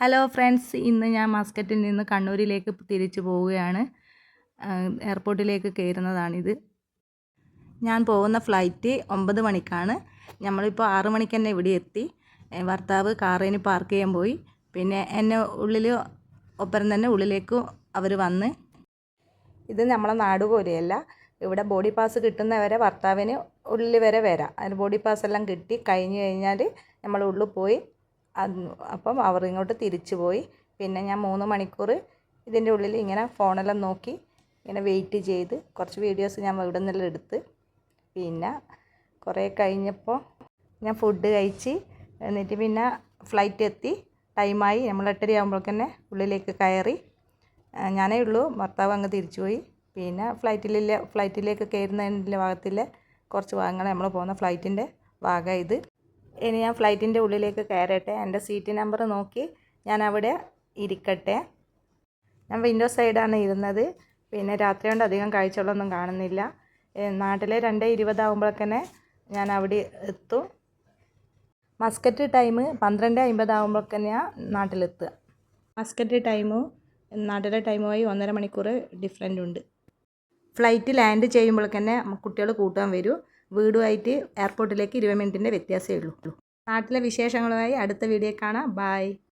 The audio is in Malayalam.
ഹലോ ഫ്രണ്ട്സ്, ഇന്ന് ഞാൻ മസ്കറ്റിൽ നിന്ന് കണ്ണൂരിലേക്ക് തിരിച്ചു പോവുകയാണ്. എയർപോർട്ടിലേക്ക് കയറുന്നതാണിത്. ഞാൻ പോകുന്ന ഫ്ലൈറ്റ് 9 മണിക്കാണ്. നമ്മളിപ്പോൾ 6 മണിക്ക് തന്നെ ഇവിടെ എത്തി. ഭർത്താവ് കാറിന് പാർക്ക് ചെയ്യാൻ പോയി. പിന്നെ എന്നെ ഒപ്പം തന്നെ ഉള്ളിലേക്ക് അവർ വന്ന്. ഇത് നമ്മളെ നാട് പോലെയല്ല. ഇവിടെ ബോഡി പാസ് കിട്ടുന്നവരെ ഭർത്താവിന് ഉള്ളിൽ വരെ വരാം. അതിന് ബോഡി പാസ് എല്ലാം കിട്ടി കഴിഞ്ഞ് കഴിഞ്ഞാൽ നമ്മൾ ഉള്ളിൽ പോയി. അപ്പം അവർ ഇങ്ങോട്ട് തിരിച്ചു പോയി. പിന്നെ ഞാൻ 3 മണിക്കൂർ ഇതിൻ്റെ ഉള്ളിൽ ഇങ്ങനെ ഫോണെല്ലാം നോക്കി ഇങ്ങനെ വെയിറ്റ് ചെയ്ത് കുറച്ച് വീഡിയോസ് ഞാൻ ഇവിടെ നിന്നെല്ലാം എടുത്ത്. പിന്നെ കുറേ കഴിഞ്ഞപ്പോൾ ഞാൻ ഫുഡ് കഴിച്ച് എന്നിട്ട് പിന്നെ ഫ്ലൈറ്റ് എത്തി. ടൈമായി. നമ്മൾ 8:30 ആകുമ്പോൾ തന്നെ ഉള്ളിലേക്ക് കയറി. ഞാനേ ഉള്ളൂ, ഭർത്താവ് അങ്ങ് തിരിച്ചു പോയി. പിന്നെ ഫ്ലൈറ്റിലേക്ക് കയറുന്നതിൻ്റെ ഭാഗത്തിലെ കുറച്ച് ഭാഗങ്ങൾ നമ്മൾ പോകുന്ന ഫ്ലൈറ്റിൻ്റെ ഭാഗം ഇത്. ഇനി ഞാൻ ഫ്ലൈറ്റിൻ്റെ ഉള്ളിലേക്ക് കയറട്ടെ. എൻ്റെ സീറ്റ് നമ്പർ നോക്കി ഞാൻ അവിടെ ഇരിക്കട്ടെ. ഞാൻ വിൻഡോ സൈഡാണ് ഇരുന്നത്. പിന്നെ രാത്രി കൊണ്ട് അധികം കാഴ്ചകളൊന്നും കാണുന്നില്ല. നാട്ടിലെ 2:20 ആകുമ്പോഴേക്കന്നെ ഞാൻ അവിടെ എത്തും. Muscat time 12:50 ആകുമ്പോഴേക്കന്നെയാണ് നാട്ടിലെത്തുക. മസ്കറ്റ് ടൈമും നാട്ടിലെ ടൈമുമായി 1.5 മണിക്കൂർ ഡിഫറൻ്റ് ഉണ്ട്. ഫ്ലൈറ്റ് ലാൻഡ് ചെയ്യുമ്പോഴേക്കന്നെ കുട്ടികൾ കൂട്ടാൻ വരും. വീടുമായിട്ട് എയർപോർട്ടിലേക്ക് 20 മിനിറ്റിൻ്റെ വ്യത്യാസമേ ഉള്ളൂ. നാട്ടിലെ വിശേഷങ്ങളുമായി അടുത്ത വീഡിയോ കാണാം. ബായ്.